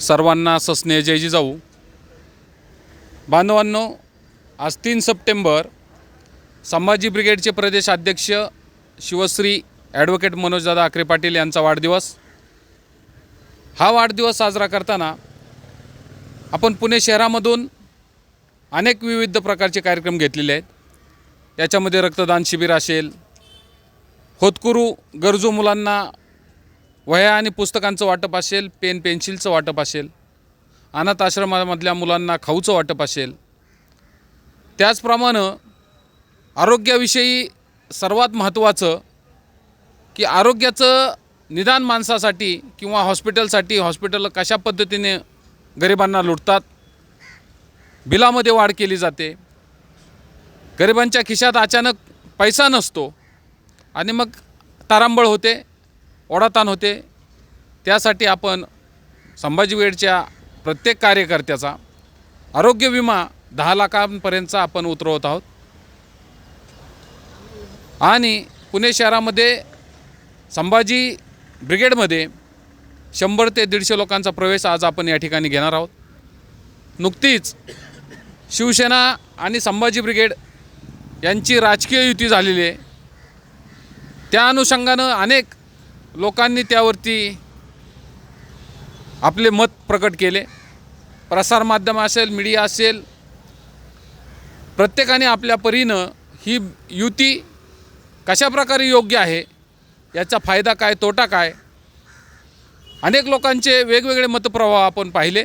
सर्वांना सस्नेह जय जिजाऊ. बांधवांनो, आज 3 सप्टेंबर संभाजी ब्रिगेडचे प्रदेश अध्यक्ष शिवश्री ॲडव्होकेट मनोजदादा आकरे पाटील यांचा वाढदिवस. हा वाढदिवस साजरा करताना आपण पुणे शहरामधून अनेक विविध प्रकारचे कार्यक्रम घेतलेले आहेत. याच्यामध्ये रक्तदान शिबिर असेल, होतकरू गरजू मुलांना वह्या आणि पुस्तकांचं वाटप असेल, पेन पेन्सिलचं वाटप असेल, अनाथ आश्रमामधल्या मुलांना खाऊचं वाटप असेल. त्याचप्रमाणे आरोग्याविषयी सर्वात महत्त्वाचं की आरोग्याचं निदान माणसासाठी किंवा हॉस्पिटल कशा पद्धतीने गरिबांना लुटतात, बिलामध्ये वाढ केली जाते, गरिबांच्या खिशात अचानक पैसा नसतो आणि मग तारांबळ होते, ओढाताण होते. त्यासाठी आपण संभाजी ब्रिगेडच्या प्रत्येक कार्यकर्त्याचा आरोग्य विमा 10 लाखांपर्यंतचा आपण उतरवत आहोत. आणि पुणे शहरामध्ये संभाजी ब्रिगेडमध्ये 100 ते 150 लोकांचा प्रवेश आज आपण या ठिकाणी घेणार आहोत. नुकतीच शिवसेना आणि संभाजी ब्रिगेड यांची राजकीय युती झालेली आहे. त्या अनुषंगानं अनेक लोकांनी त्यावरती आपले मत प्रकट केले. प्रसारमाध्यम असेल, मीडिया असेल, प्रत्येकाने आपल्या परीनं ही युती कशाप्रकारे योग्य आहे, याचा फायदा काय, तोटा काय, अनेक लोकांचे वेगवेगळे मतप्रवाह आपण पाहिले.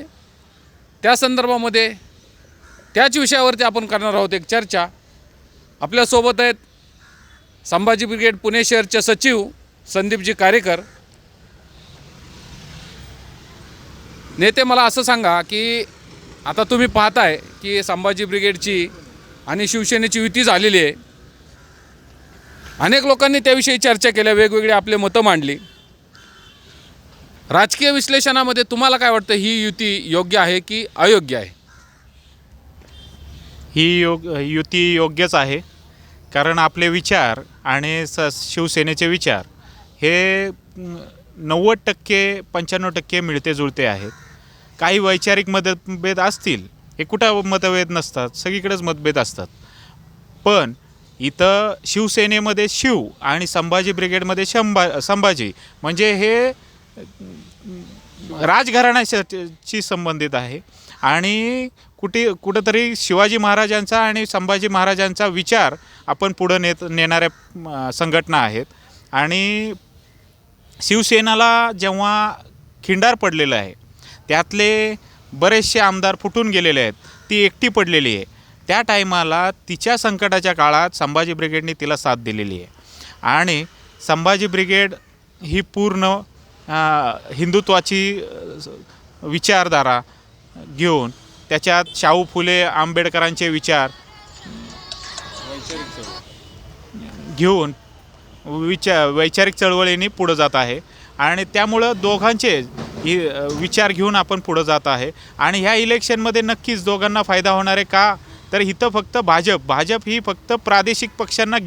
त्या संदर्भामध्ये त्याच विषयावरती आपण करणार आहोत एक चर्चा. आपल्यासोबत आहेत संभाजी ब्रिगेड पुणे शहरचे सचिव संदीपजी कारेकर. नेते, मला असं सांगा की आता तुम्ही पाहताय की संभाजी ब्रिगेडची आणि शिवसेनेची युती झालेली आहे. अनेक लोकांनी त्याविषयी चर्चा केल्या, वेगवेगळी आपले मतं मांडली. राजकीय विश्लेषणामध्ये तुम्हाला काय वाटतं, ही युती योग्य आहे की अयोग्य आहे? ही युती योग्यच आहे, कारण आपले विचार आणि शिवसेनेचे विचार हे 90% 95% मिळते जुळते आहेत. काही वैचारिक मतभेद असतील, हे कुठं मतभेद नसतात, सगळीकडेच मतभेद असतात. पण इथं शिवसेनेमध्ये शिव आणि संभाजी ब्रिगेडमध्ये संभाजी म्हणजे हे राजघराण्याशी संबंधित आहे. आणि कुठंतरी शिवाजी महाराजांचा आणि संभाजी महाराजांचा विचार आपण पुढं नेणाऱ्या संघटना आहेत. आणि शिवसेनेला जेव्हा खिंडार पडलेलं आहे, त्यातले बरेचसे आमदार फुटून गेलेले आहेत, ती एकटी पडलेली आहे. त्या टायमाला तिच्या संकटाच्या काळात संभाजी ब्रिगेडने तिला साथ दिलेली आहे. आणि संभाजी ब्रिगेड ही पूर्ण हिंदुत्वाची विचारधारा घेऊन, त्याच्यात शाहू फुले आंबेडकरांचे विचार घेऊन वैचारिक चळवळीने पुढं जात आहे. आणि त्यामुळं दोघांचे विचार घेऊन आपण पुढं जात आहे. आणि ह्या इलेक्शनमध्ये नक्कीच दोघांना फायदा होणार आहे. का तर इथं फक्त भाजप ही फक्त प्रादेशिक पक्षांना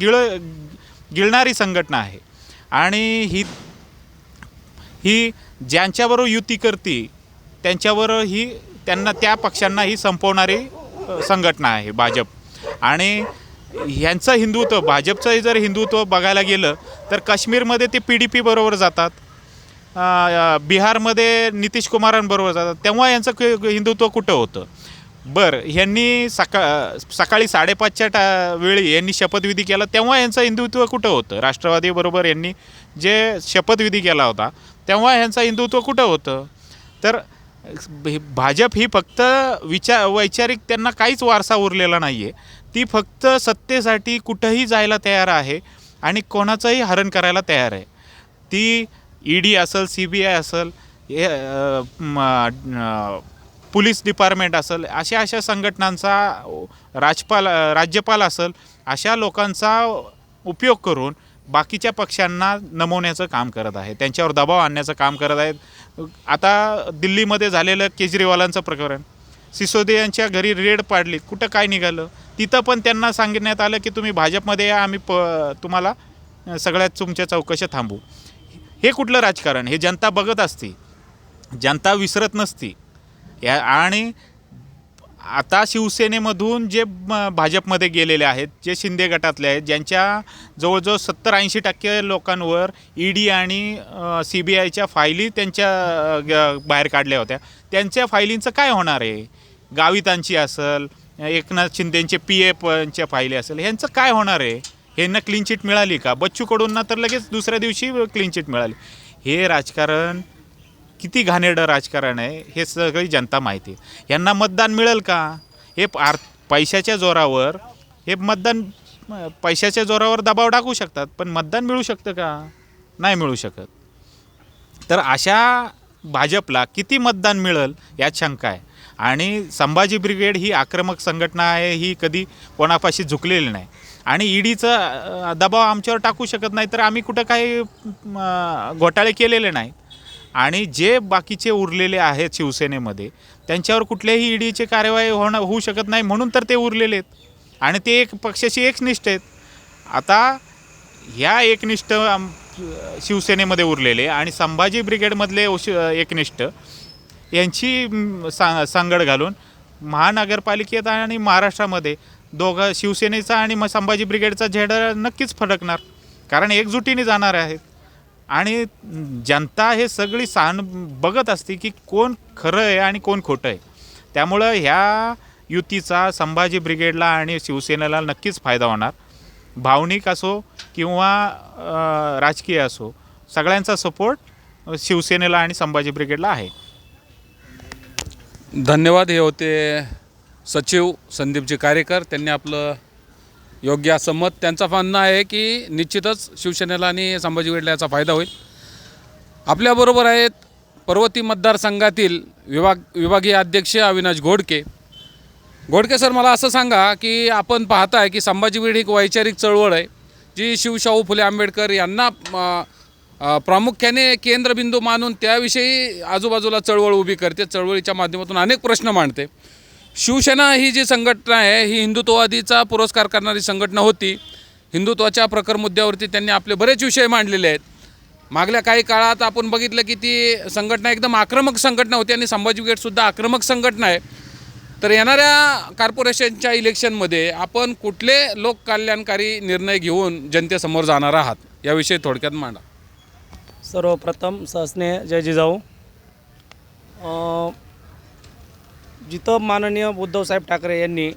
गिळणारी संघटना आहे. आणि ही ज्यांच्याबरोबर युती करते त्यांच्याबरोबर त्यांना त्या पक्षांना ही संपवणारी संघटना आहे भाजप. आणि ह्यांचं हिंदुत्व, भाजपचं जर हिंदुत्व बघायला गेलं तर काश्मीरमध्ये ते PDP बरोबर जातात, बिहारमध्ये नितीश कुमारांबरोबर जातात. तेव्हा यांचं हिंदुत्व कुठं होतं? बरं, ह्यांनी सकाळी 5:30च्या वेळी यांनी शपथविधी केला, तेव्हा यांचं हिंदुत्व कुठं होतं? राष्ट्रवादीबरोबर यांनी जे शपथविधी केला होता तेव्हा ह्यांचं हिंदुत्व कुठं होतं? तर भाजप ही फक्त वैचारिक, त्यांना काहीच वारसा उरलेला नाही आहे. ती फक्त सत्तेसाठी कुठंही जायला तयार आहे आणि कोणाचंही हरण करायला तयार आहे. ती ED असेल, CBI असेल, पोलीस डिपार्टमेंट असेल, अशा संघटनांचा, राज्यपाल असेल, अशा लोकांचा उपयोग करून बाकीच्या पक्षांना नमवण्याचं काम करत आहे, त्यांच्यावर दबाव आणण्याचं काम करत आहेत. आता दिल्लीमध्ये झालेलं केजरीवालांचं प्रकरण, सिसोदियांच्या घरी रेड पाडली, कुठं काय निघालं? तिथं पण त्यांना सांगण्यात आलं की तुम्ही भाजपमध्ये या, आम्ही तुम्हाला सगळ्यात तुमच्या चौकशा थांबू. हे कुठलं राजकारण? हे जनता बघत असते. जनता विसरत नसती आणि आता शिवसेनेमधून जे भाजपमध्ये गेलेले आहेत, जे शिंदे गटातले आहेत, ज्यांच्या जवळजवळ 70-80% लोकांवर ईडी आणि CBIच्या फायली त्यांच्या बाहेर काढल्या होत्या, त्यांच्या फायलींचं काय होणार आहे? गावितांची असेल, एकनाथ शिंदेंचे PFच्या फायली असेल, ह्यांचं काय होणार आहे? ह्यांना क्लीन चिट मिळाली का? बच्चू कडूंना तर लगेच दुसऱ्या दिवशी क्लीन चिट मिळाली. हे राजकारण किती घाणेरडं राजकारण आहे हे सगळी जनता माहिती आहे. यांना मतदान मिळेल का? हे पैशाच्या जोरावर हे मतदान पैशाच्या जोरावर दबाव टाकू शकतात, पण मतदान मिळू शकतं का? नाही मिळू शकत. तर अशा भाजपला किती मतदान मिळेल यात शंका आहे. आणि संभाजी ब्रिगेड ही आक्रमक संघटना आहे, ही कधी कोणापाशी झुकलेली नाही आणि ईडीचा दबाव आमच्यावर टाकू शकत नाही, तर आम्ही कुठं काही घोटाळे केलेले नाही. आणि जे बाकीचे उरलेले आहेत शिवसेनेमध्ये त्यांच्यावर कुठल्याही ईडीची कार्यवाही होऊ शकत नाही, म्हणून तर ते उरलेले आहेत आणि ते एक पक्षाशी एकनिष्ठ आहेत. आता ह्या एकनिष्ठ शिवसेनेमध्ये उरलेले आणि संभाजी ब्रिगेडमधले एकनिष्ठ यांची सांगड घालून महानगरपालिकेत आणि महाराष्ट्रामध्ये दोघं शिवसेनेचा आणि संभाजी ब्रिगेडचा झेंडा नक्कीच फडकणार, कारण एकजुटीने जाणार आहेत. आणि जनता हे सगळी बघत असते की कोण खरं आहे आणि कोण खोटं आहे. त्यामुळं ह्या युतीचा संभाजी ब्रिगेडला आणि शिवसेनेला नक्कीच फायदा होणार. भावनिक असो किंवा राजकीय असो, सगळ्यांचा सपोर्ट शिवसेनेला आणि संभाजी ब्रिगेडला आहे. धन्यवाद. हे होते सचिव संदीपजी कारेकर. त्यांनी आपलं योग्य असं मत, त्यांचं म्हणणं आहे की निश्चितच शिवसेनेला आणि संभाजी ब्रिगेडला याचा फायदा होईल. आपल्याबरोबर आहेत पर्वती मतदारसंघातील विभागीय अध्यक्ष अविनाश घोडके. घोडके सर, मला असं सांगा की आपण पाहताय की संभाजी ब्रिगेड ही वैचारिक चळवळ आहे जी शिवशाहू फुले आंबेडकर यांना प्रामुख्याने केंद्रबिंदू मानून त्याविषयी आजूबाजूला चळवळ उभी करते, चळवळीच्या माध्यमातून अनेक प्रश्न मांडते. शिवसेना ही जी संघटना आहे ही हिंदुत्ववादीचा पुरस्कार करणारी संघटना होती. हिंदुत्वाच्या प्रखर मुद्द्यावरती त्यांनी आपले बरेच विषय मांडलेले आहेत. मागल्या काही काळात आपण बघितलं की ती संघटना एकदम आक्रमक संघटना होती आणि संभाजी ब्रिगेडसुद्धा आक्रमक संघटना आहे. तर येणाऱ्या कॉर्पोरेशनच्या इलेक्शनमध्ये आपण कुठले लोककल्याणकारी निर्णय घेऊन जनतेसमोर जाणार आहात याविषयी थोडक्यात मांडा. सर्वप्रथम सहस्नेह जय जिजाऊ. जिथं माननीय उद्धवसाहेब ठाकरे यांनी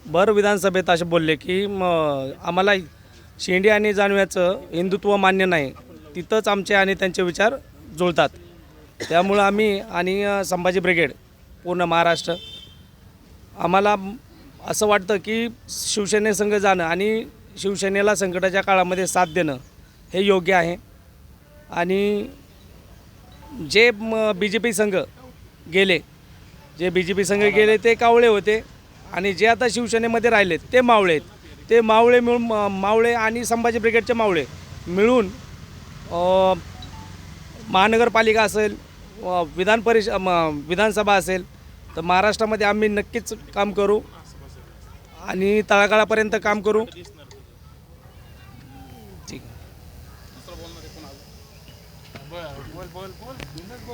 भर विधानसभेत असे बोलले की आम्हाला शेंडी आणि जानव्याचं हिंदुत्व मान्य नाही, तिथंच आमचे आणि त्यांचे विचार जुळतात. त्यामुळं आम्ही आणि संभाजी ब्रिगेड पूर्ण महाराष्ट्र आम्हाला असं वाटतं की शिवसेनेसंग जाणं आणि शिवसेनेला संकटाच्या काळामध्ये साथ देणं हे योग्य आहे. आणि जे BJP संघ गेले, जे BJP संघ गेले ते कावळे होते आणि जे आता शिवसेनेमध्ये राहिलेत ते मावळे आहेत. ते मावळे मिळून मावळे आणि संभाजी ब्रिगेडचे मावळे मिळून महानगरपालिका असेल, विधानसभा असेल, तर महाराष्ट्रामध्ये आम्ही नक्कीच काम करू आणि तळागाळापर्यंत काम करू.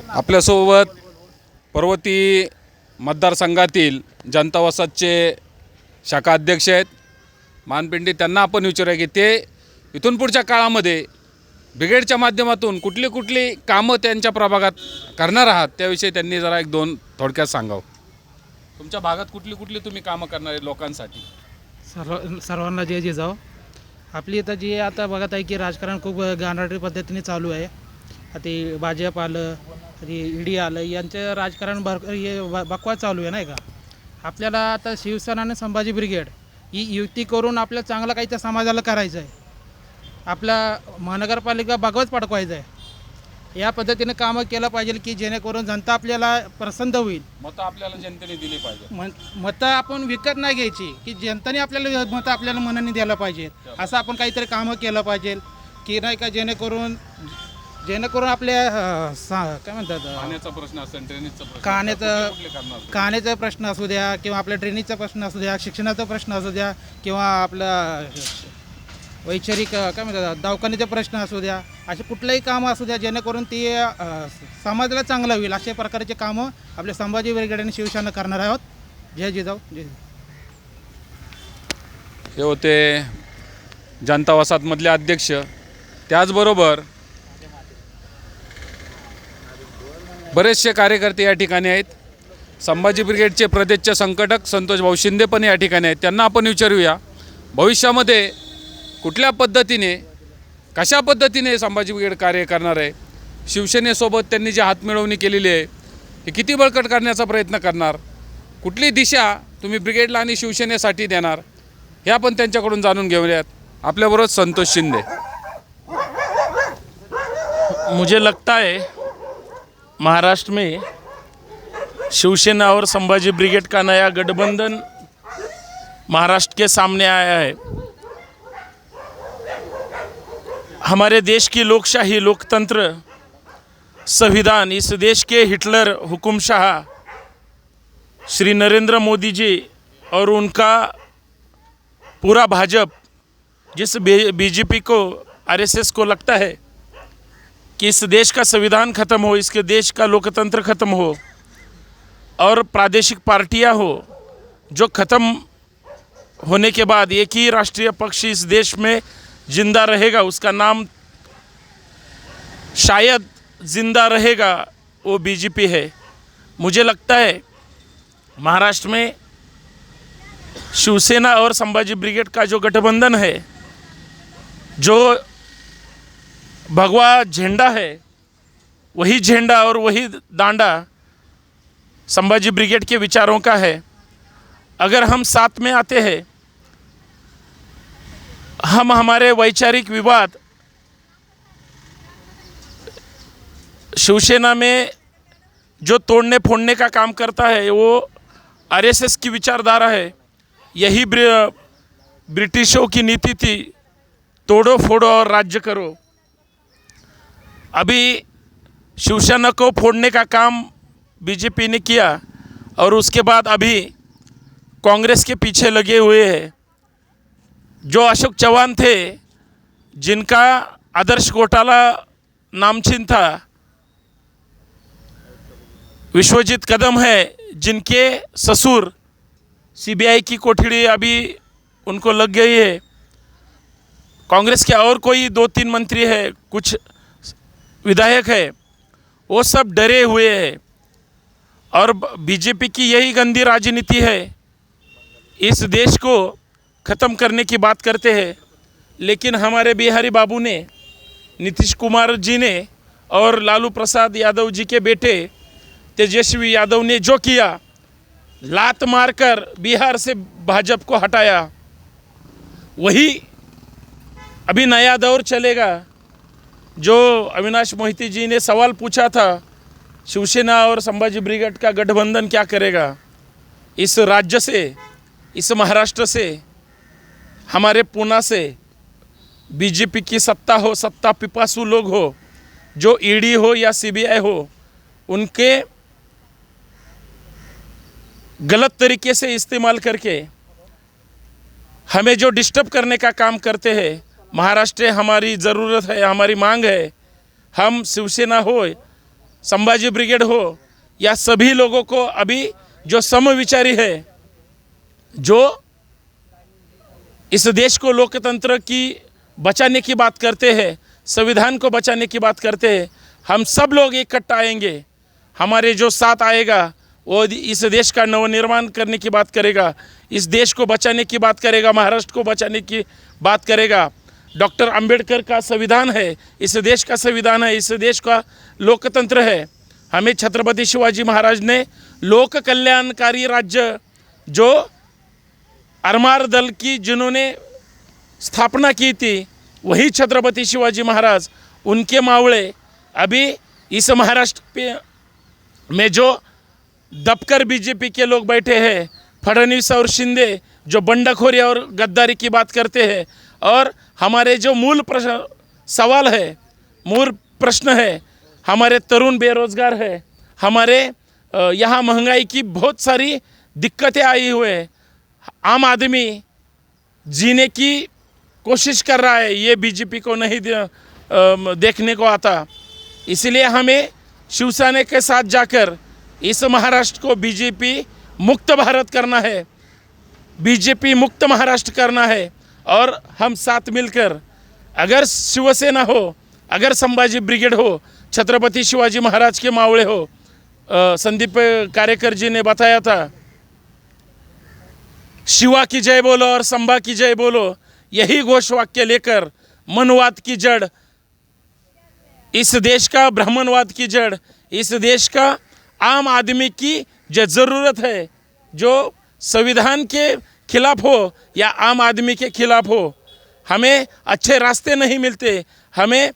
आपल्यासोबत पर्वती मतदारसंघातील जनता वसाहतचे शाखा अध्यक्ष आहेत मानपिंडी. त्यांना आपण विचारूया की ते इथून पुढच्या काळामध्ये ब्रिगेडच्या माध्यमातून कुठली कामं त्यांच्या प्रभागात करणार आहात त्याविषयी त्यांनी जरा 1-2 थोडक्यात सांगावं. तुमच्या भागात कुठली तुम्ही कामं करणार आहे लोकांसाठी? सर्वांना जय जिजाऊ. आपली इथं जी आता बघत आहे की राजकारण खूप गांधळी पद्धतीने चालू आहे. आता भाजप आलं, ईडी आलं, यांचं राजकारण बकवास चालू आहे नाही का. आपल्याला आता शिवसेना आणि संभाजी ब्रिगेड ही युती करून आपल्याला चांगलं काही त्या समाजाला करायचं आहे. आपला महानगरपालिका भगवत पडकवायचं आहे. या पद्धतीने कामं केलं पाहिजे की जेणेकरून जनता आपल्याला प्रसन्न होईल. मतं आपल्याला जनतेने दिली पाहिजे. मतं आपण विकत नाही घ्यायची, की जनतेने आपल्याला मतं आपल्याला मनाने द्यायला पाहिजे. असं आपण काहीतरी कामं केलं पाहिजे की नाही का, जेणेकरून आपल्या काय म्हणतात पाण्याचा प्रश्न असेल, ड्रेनेजचा प्रश्न, खाण्याचा प्रश्न असू द्या किंवा आपल्या ड्रेनेजचा प्रश्न असू द्या, शिक्षणाचा प्रश्न असू द्या किंवा आपला वैचारिक काय म्हणतात दवाखान्याचे प्रश्न असू द्या, असे कुठलंही काम असू द्या जेणेकरून ती समाजाला चांगलं होईल अशा प्रकारचे कामं आपल्या संभाजी ब्रिगेड आणि शिवसेना करणार आहोत. जय जिजाऊ जय जिजाऊ. हे होते जनता वसाहतमधले अध्यक्ष. त्याचबरोबर बरेचसे कार्यकर्ते या ठिकाणी आहेत. संभाजी ब्रिगेडचे प्रदेशचे संघटक संतोष भाऊ शिंदे पण या ठिकाणी आहेत. त्यांना आपण विचारूया भविष्यामध्ये कुठल्या पद्धतीने कशा पद्धतीने संभाजी ब्रिगेड कार्य करणार आहे. शिवसेनेसोबत त्यांनी जी हातमिळवणी केलेली आहे हे किती बळकट करण्याचा प्रयत्न करणार, कुठली दिशा तुम्ही ब्रिगेडला आणि शिवसेनेसाठी देणार हे आपण त्यांच्याकडून जाणून घेऊयात. आपल्याबरोबर संतोष शिंदे. मुझे लगता है महाराष्ट्र में शिवसेना और संभाजी ब्रिगेड का नया गठबंधन महाराष्ट्र के सामने आया है. हमारे देश की लोकशाही, लोकतंत्र, संविधान, इस देश के हिटलर हुकुमशाह श्री नरेंद्र मोदी जी और उनका पूरा भाजपा, जिस बीजेपी को, आरएसएस को लगता है कि इस देश का संविधान ख़त्म हो, इसके देश का लोकतंत्र ख़त्म हो और प्रादेशिक पार्टियां हो, जो ख़त्म होने के बाद एक ही राष्ट्रीय पक्ष इस देश में जिंदा रहेगा, उसका नाम शायद जिंदा रहेगा, वो बीजेपी है. मुझे लगता है महाराष्ट्र में शिवसेना और संभाजी ब्रिगेड का जो गठबंधन है, जो भगवा झंडा है, वही झंडा और वही डांडा संभाजी ब्रिगेड के विचारों का है. अगर हम साथ में आते हैं, हम हमारे वैचारिक विवाद शिवसेना में जो तोड़ने फोड़ने का काम करता है वो आरएसएस की विचारधारा है. यही ब्रिटिशों की नीति थी, तोड़ो फोड़ो और राज्य करो. अभी शिवसेना को फोड़ने का काम बीजेपी ने किया और उसके बाद अभी कांग्रेस के पीछे लगे हुए हैं. जो अशोक चौहान थे, जिनका आदर्श घोटाला नामचीन था, विश्वजीत कदम है, जिनके ससुर सीबीआई की कोठड़ी अभी उनको लग गई है. कांग्रेस के और कोई 2-3 मंत्री है, कुछ विधायक है, वो सब डरे हुए हैं और बीजेपी की यही गंदी राजनीति है. इस देश को ख़त्म करने की बात करते हैं, लेकिन हमारे बिहारी बाबू ने, नीतीश कुमार जी ने और लालू प्रसाद यादव जी के बेटे तेजस्वी यादव ने जो किया, लात मारकर बिहार से भाजपा को हटाया, वही अभी नया दौर चलेगा. जो अविनाश मोहिती जी ने सवाल पूछा था, शिवसेना और संभाजी ब्रिगेड का गठबंधन क्या करेगा. इस राज्य से, इस महाराष्ट्र से, हमारे पूना से बीजेपी की सत्ता हो, सत्ता पिपासु लोग हो, जो ईडी हो या सीबीआई हो, उनके गलत तरीके से इस्तेमाल करके हमें जो डिस्टर्ब करने का काम करते हैं. महाराष्ट्र हमारी ज़रूरत है, हमारी मांग है. हम शिवसेना हो, संभाजी ब्रिगेड हो, या सभी लोगों को अभी जो समविचारी है, जो इस देश को लोकतंत्र की बचाने की बात करते हैं, संविधान को बचाने की बात करते हैं, हम सब लोग इकट्ठा आएंगे. हमारे जो साथ आएगा वो इस देश का नवनिर्माण करने की बात करेगा, इस देश को बचाने की बात करेगा, महाराष्ट्र को बचाने की बात करेगा. डॉक्टर अंबेडकर का संविधान है, इस देश का संविधान है, इस देश का लोकतंत्र है. हमें छत्रपति शिवाजी महाराज ने लोक कल्याणकारी राज्य, जो आरमार दल की जिन्होंने स्थापना की थी, वही छत्रपति शिवाजी महाराज, उनके मावळे अभी इस महाराष्ट्र में जो दबकर बीजेपी के लोग बैठे हैं, फडणवीस और शिंदे, जो बंडखोरी और गद्दारी की बात करते हैं. और हमारे जो मूल सवाल है, मूल प्रश्न है, हमारे तरुण बेरोजगार है, हमारे यहाँ महंगाई की बहुत सारी दिक्कतें आई हुए हैं. आम आदमी जीने की कोशिश कर रहा है, ये बीजेपी को नहीं देखने को आता। इसलिए हमें शिवसेना के साथ जाकर इस महाराष्ट्र को बीजेपी मुक्त भारत करना है, बीजेपी मुक्त महाराष्ट्र करना है। और हम साथ मिलकर, अगर शिवसेना हो, अगर संभाजी ब्रिगेड हो, छत्रपति शिवाजी महाराज के मावळे हो, संदीप कार्यकर जी ने बताया था, शिवा की जय बोलो और संभा की जय बोलो, यही घोष वाक्य लेकर मनवाद की जड़, इस देश का ब्राह्मणवाद की जड़, इस देश का आम आदमी की जो ज़रूरत है, जो संविधान के खिलाफ हो या आम आदमी के खिलाफ हो, हमें अच्छे रास्ते नहीं मिलते। हमें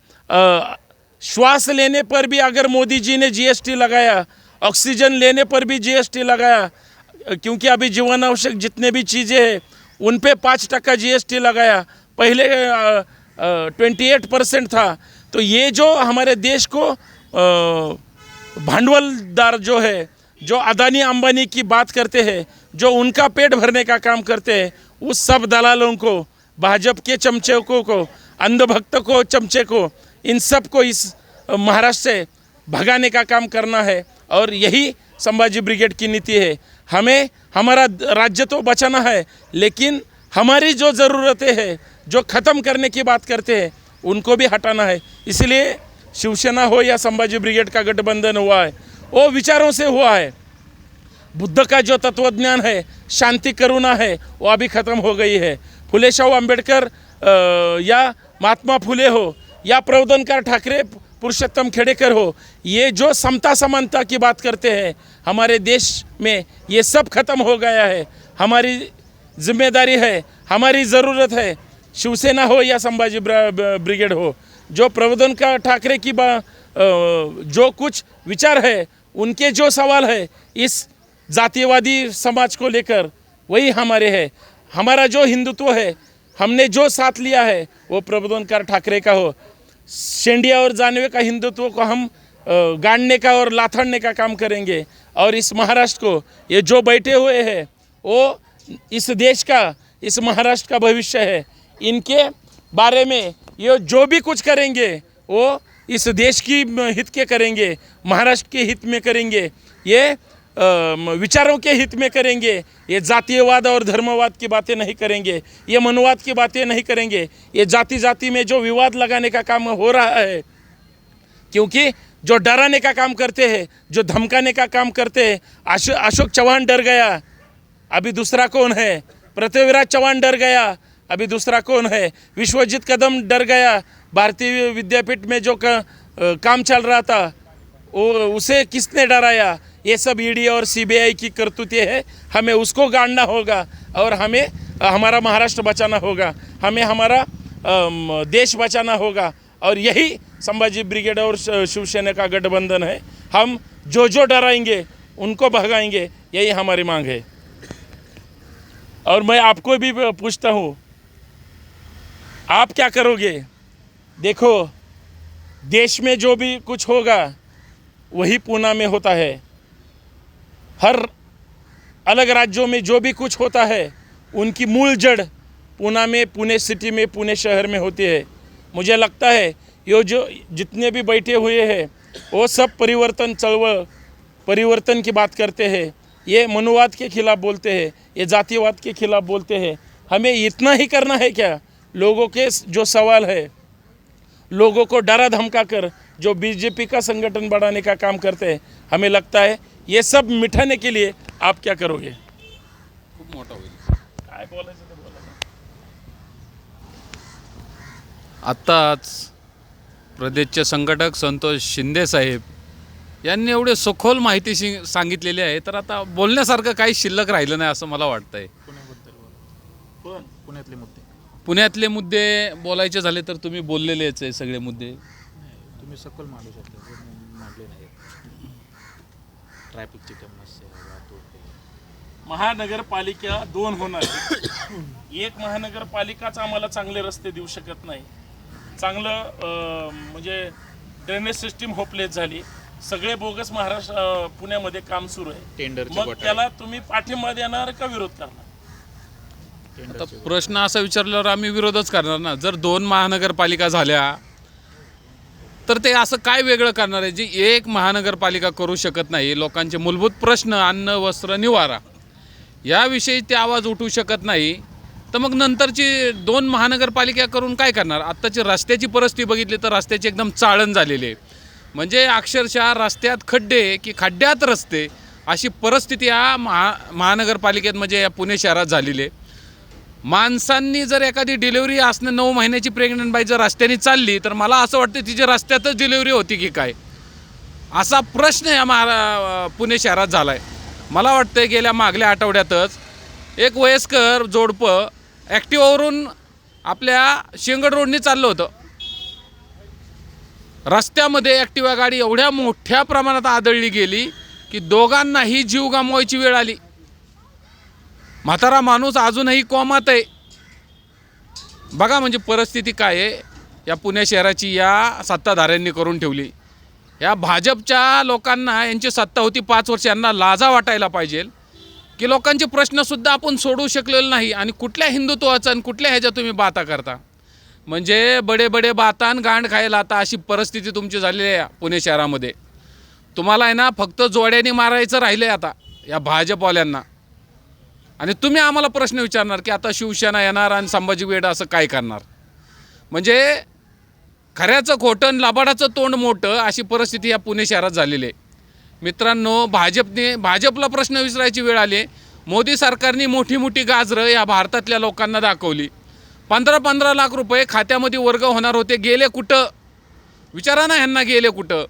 श्वास लेने पर भी अगर मोदी जी ने जीएसटी लगाया, ऑक्सीजन लेने पर भी जीएसटी लगाया, क्योंकि अभी जीवन आवश्यक जितने भी चीज़ें हैं उन पे 5% जीएसटी लगाया, पहले 28% था। तो ये जो हमारे देश को भांडवलदार जो है, जो अदानी अंबानी की बात करते हैं, जो उनका पेट भरने का काम करते हैं, उस सब दलालों को, भाजपा के चमचे को, अंधभक्त को, चमचे को, इन सब को इस महाराष्ट्र से भगाने का काम करना है। और यही संभाजी ब्रिगेड की नीति है। हमें हमारा राज्य तो बचाना है, लेकिन हमारी जो ज़रूरतें हैं, जो ख़त्म करने की बात करते हैं, उनको भी हटाना है। इसलिए शिवसेना हो या संभाजी ब्रिगेड का गठबंधन हुआ है, वो विचारों से हुआ है। बुद्ध का जो तत्वज्ञान है, शांति करुणा है, वो अभी ख़त्म हो गई है। फुले शाहू अम्बेडकर या महात्मा फुले हो या प्रबोधनकार ठाकरे, पुरुषोत्तम खेड़ेकर हो, ये जो समता समानता की बात करते हैं हमारे देश में, ये सब खत्म हो गया है। हमारी जिम्मेदारी है, हमारी ज़रूरत है, शिवसेना हो या संभाजी ब्रिगेड हो, जो प्रबोधनकार ठाकरे की जो कुछ विचार है, उनके जो सवाल है इस जातीयवादी समाज को लेकर, वही हमारे है। हमारा जो हिंदुत्व है, हमने जो साथ लिया है, वो प्रबोधनकार ठाकरे का हो। शेंडिया और जानवे का हिंदुत्व को हम गाड़ने का और लाथड़ने का काम करेंगे। और इस महाराष्ट्र को, ये जो बैठे हुए हैं, वो इस देश का, इस महाराष्ट्र का भविष्य है। इनके बारे में ये जो भी कुछ करेंगे, वो इस देश की हित के करेंगे, महाराष्ट्र के हित में करेंगे, ये विचारों के हित में करेंगे। ये जातीयवाद और धर्मवाद की बातें नहीं करेंगे, ये मनवाद की बातें नहीं करेंगे। ये जाति जाति में जो विवाद लगाने का काम हो रहा है, क्योंकि जो डराने का काम करते हैं, जो धमकाने का काम करते हैं, अशोक चौहान डर गया, अभी दूसरा कौन है? पृथ्वीराज चौहान डर गया, अभी दूसरा कौन है? विश्वजीत कदम डर गया, भारतीय विद्यापीठ में जो काम चल रहा था, उसे किसने डराया? ये सब ईडी और सीबीआई की करतूतें है। हमें उसको गाड़ना होगा और हमें हमारा महाराष्ट्र बचाना होगा, हमें हमारा देश बचाना होगा। और यही संभाजी ब्रिगेड और शिवसेना का गठबंधन है। हम जो डराएंगे उनको भगाएंगे, यही हमारी मांग है। और मैं आपको भी पूछता हूँ, आप क्या करोगे? देखो, देश में जो भी कुछ होगा वही पूना में होता है। हर अलग राज्यों में जो भी कुछ होता है, उनकी मूल जड़ पूना में, पुणे सिटी में, पुणे शहर में होती है। मुझे लगता है ये जो जितने भी बैठे हुए हैं, वो सब परिवर्तन चळवळ, परिवर्तन की बात करते हैं। ये मनुवाद के खिलाफ बोलते हैं, ये जातिवाद के खिलाफ बोलते हैं। हमें इतना ही करना है क्या? लोगों के जो सवाल है, लोगों को डरा धमका कर जो बीजेपी का संगठन बढ़ाने का काम करते हैं, हमें लगता है ये सब मिटाने के लिए आप क्या करोगे? खूप मोठा होईल। काय बोलायचं ते बोला. आत्ताच प्रदेशचे संघटक संतोष शिंदे साहेब यांनी एवढे सखोल माहिती सांगितलेली आहे, तर आता बोलण्यासारखं काही शिल्लक राहिलं नाही असं मला वाटतंय। पुण्यातले मुद्दे पुण्यातले मुद्दे बोलायचे झाले तर तुम्ही बोललेलेच आहे सगळे मुद्दे। तुम्ही सखोल मांडू शकता, मांडले नाही। ट्रॅफिकची समस्या, वाहतूक, महानगरपालिका 2 होणार. एक महानगरपालिकाच आम्हाला चांगले रस्ते देऊ शकत नाही, चांगलं म्हणजे ड्रेनेज सिस्टीम होपलेस झाली, सगळे बोगस महाराष्ट्र पुण्यामध्ये काम सुरू आहे. टेंडरचे मग घोटाळे. त्याला तुम्ही पाठिंबा देणार का विरोध करणार? आता प्रश्न असा विचारल्यावर आम्ही विरोधच करणार ना. जर 2 महानगरपालिका झाल्या तर ते असं काय वेगळं करणार आहे जी एक महानगरपालिका करू शकत नाही. लोकांचे मूलभूत प्रश्न अन्न वस्त्र निवारा याविषयी ते आवाज उठवू शकत नाही, तर मग नंतरची 2 महानगरपालिका करून काय करणार. आत्ताची रस्त्याची परिस्थिती बघितली तर रस्त्याची एकदम चाळण झालेली आहे. म्हणजे अक्षरशः रस्त्यात खड्डे की खड्ड्यात रस्ते अशी परिस्थिती या महानगरपालिकेत म्हणजे या पुणे शहरात झालेली आहे. माणसांनी जर एखादी डिलिव्हरी असणं 9 महिन्याची प्रेग्नंट बाई जर रस्त्याने चालली तर मला असं वाटतं तिची रस्त्यातच डिलिव्हरी होती की काय, असा प्रश्न या पुणे शहरात झाला आहे. मला वाटतं गेल्या मागल्या आठवड्यातच एक वयस्कर जोडपं ॲक्टिवावरून आपल्या शेंगड रोडने चाललं होतं. रस्त्यामध्ये ॲक्टिवा गाडी एवढ्या मोठ्या प्रमाणात आदळली गेली की दोघांनाही जीव गमवायची वेळ आली. म्हातारा माणूस अजूनही कोमात आहे. बघा म्हणजे परिस्थिती काय आहे या पुणे शहराची या सत्ताधाऱ्यांनी करून ठेवली. या भाजपच्या लोकांना यांची सत्ता होती 5 वर्ष, यांना लाजा वाटायला पाहिजे की लोकांचे प्रश्नसुद्धा आपण सोडवू शकलेलो नाही. आणि कुठल्या हिंदुत्वाचा आणि कुठल्या ह्याच्या तुम्ही बाता करता. म्हणजे बडे बडे बातान गांड खायला आता अशी परिस्थिती तुमची झालेली आहे पुणे शहरामध्ये. तुम्हाला आहे ना फक्त जोड्याने मारायचं राहिलं आहे आता या भाजपवाल्यांना. आणि तुम्ही आम्हाला प्रश्न विचारणार की आता शिवसेना येणार आणि संभाजी ब्रिगेड असं काय करणार. म्हणजे खऱ्याचं खोटं आणि लबाडाचं तोंड मोठं अशी परिस्थिती या पुणे शहरात झालेली आहे. मित्रांनो, भाजपला प्रश्न विचारायची वेळ आली. मोदी सरकारने मोठी मोठी गाजरं या भारतातल्या लोकांना दाखवली. 15-15 लाख रुपये खात्यामध्ये वर्ग होणार होते, गेले कुठं विचारा ना. ह्यांना गेले कुठं.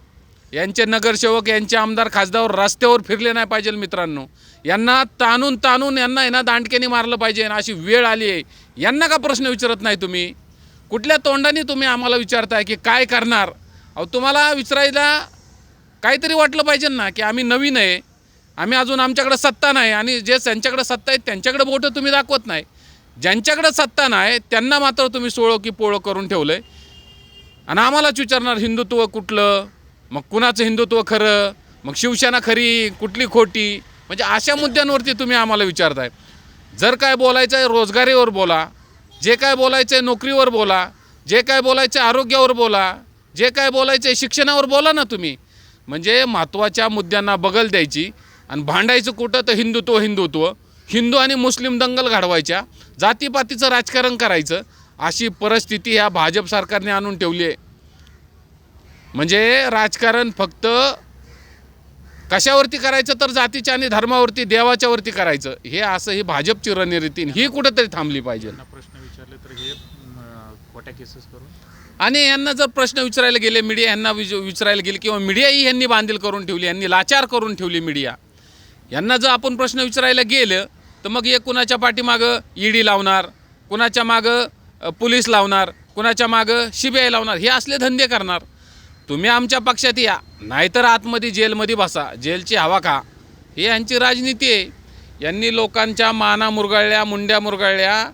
यांचे नगरसेवक यांचे आमदार खासदार रस्त्यावर फिरले नाही पाहिजे मित्रांनो. यांना ताणून यांना आहे ना दांडक्याने मारलं पाहिजे. अशी वेळ आली आहे. यांना का प्रश्न विचारत नाही तुम्ही. कुठल्या तोंडाने तुम्ही आम्हाला विचारताय की काय करणार. अहो तुम्हाला विचारायला काहीतरी वाटलं पाहिजे ना की आम्ही नवीन आहे, आम्ही अजून आमच्याकडे सत्ता नाही. आणि जे त्यांच्याकडे सत्ता आहे त्यांच्याकडे बोटं तुम्ही दाखवत नाही. ज्यांच्याकडे सत्ता नाही त्यांना मात्र तुम्ही सोळं की पोळं करून ठेवलं आहे. आणि आम्हालाच विचारणार हिंदुत्व कुठलं, मग कुणाचं हिंदुत्व खरं, मग शिवसेना खरी कुठली खोटी. म्हणजे अशा मुद्द्यांवरती तुम्ही आम्हाला विचारताय. जर काय बोलायचं आहे रोजगारीवर बोला, जे काय बोलायचं आहे नोकरीवर बोला, जे काय बोलायचं आहे आरोग्यावर बोला, जे काय बोलायचं आहे शिक्षणावर बोला ना तुम्ही. म्हणजे महत्त्वाच्या मुद्द्यांना बगल द्यायची आणि भांडायचं कुठं तर हिंदुत्व हिंदू आणि मुस्लिम दंगल घडवायच्या, जातीपातीचं राजकारण करायचं. अशी परिस्थिती ह्या भाजप सरकारने आणून ठेवली आहे. म्हणजे राजकारण फक्त कशावरती करायचं तर जातीच्या आणि धर्मावरती देवाच्यावरती करायचं. हे असं ही भाजपची रणनीती ही कुठंतरी थांबली पाहिजे. प्रश्न विचारले तर हे खोट्या केसेस करून आणि यांना जर प्रश्न विचारायला गेले, मीडिया यांना विचारायला गेले किंवा मीडियाही यांनी बांधील करून ठेवली, यांनी लाचार करून ठेवली मीडिया. यांना जर आपण प्रश्न विचारायला गेलं तर मग हे कुणाच्या पाठीमागं ईडी लावणार, कुणाच्या मागं पोलीस लावणार, कुणाच्या मागं CBI लावणार, हे असले धंदे करणार. तुम्ही आमच्या पक्षात या, नाहीतर आतमध्ये जेलमध्ये बसा, जेलची हवा खा. ही यांची राजनीती आहे. यांनी लोकांच्या माना मुरगाळल्या, मुंड्या मुरगाळल्या.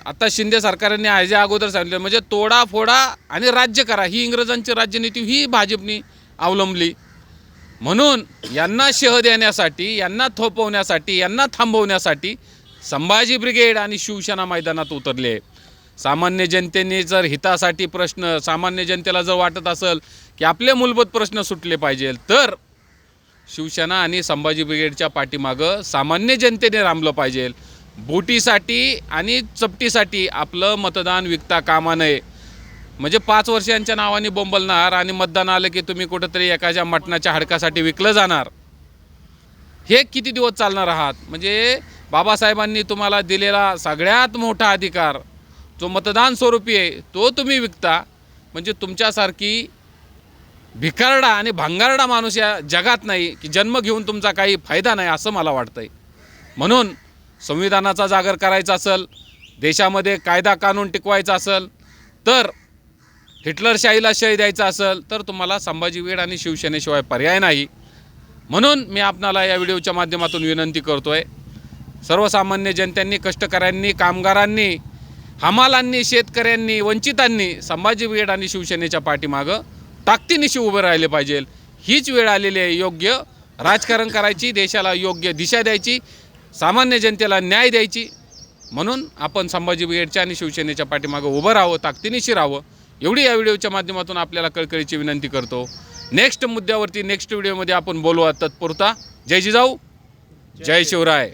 आता शिंदे सरकारने ह्याच्या अगोदर सांगितलं म्हणजे तोडा फोडा आणि राज्य करा, ही इंग्रजांची राज्यनीती ही भाजपनी अवलंबली. म्हणून यांना शह देण्यासाठी, यांना थोपवण्यासाठी, यांना थांबवण्यासाठी संभाजी ब्रिगेड आणि शिवसेना मैदानात उतरले. सामान्य जनतेने जर हितासाठी प्रश्न, सामान्य जनतेला जर वाटत असेल की आपले मूलभूत प्रश्न सुटले पाहिजे तर शिवसेना आणि संभाजी ब्रिगेडच्या पाठीमागं सामान्य जनतेने रामलं पाहिजे. बोटीसाठी आणि चपटीसाठी आपलं मतदान विकता कामा नये. म्हणजे 5 वर्षांच्या नावाने बोंबलणार आणि मतदान आलं की तुम्ही कुठंतरी एखाद्या मटणाच्या हाडकासाठी विकलं जाणार. हे किती दिवस चालणार आहात. म्हणजे बाबासाहेबांनी तुम्हाला दिलेला सगळ्यात मोठा अधिकार जो मतदान स्वरूपी आहे तो तुम्ही विकता. म्हणजे तुमच्यासारखी भिकारडा आणि भंगारडा माणूस या जगात नाही की जन्म घेऊन तुमचा काही फायदा नाही असं मला वाटतंय. म्हणून संविधानाचा जागर करायचा असेल, देशामध्ये कायदा कानून टिकवायचा असेल, तर हिटलरशाहीला शय द्यायचा असेल तर तुम्हाला संभाजी ब्रिगेड आणि शिवसेनेशिवाय पर्याय नाही. म्हणून मी आपणाला या व्हिडिओच्या माध्यमातून विनंती करतो आहे, सर्वसामान्य जनतेने, कष्टकऱ्यांनी, कामगारांनी, हमालांनी, शेतकऱ्यांनी, वंचितांनी संभाजी ब्रिगेड आणि शिवसेनेच्या पाठीमागं ताकदीनिशी उभे राहिले पाहिजे. हीच वेळ आलेली आहे योग्य राजकारण करायची, देशाला योग्य दिशा द्यायची, सामान्य जनतेला न्याय द्यायची. म्हणून आपण संभाजी ब्रिगेडच्या आणि शिवसेनेच्या पाठीमागं उभं राहावं, ताकदीनिशी राहावं, एवढी या व्हिडिओच्या माध्यमातून आपल्याला कळकळीची विनंती करतो. नेक्स्ट मुद्द्यावरती नेक्स्ट व्हिडिओमध्ये आपण बोलू. तत्पुरता जय जिजाऊ, जय शिवराय.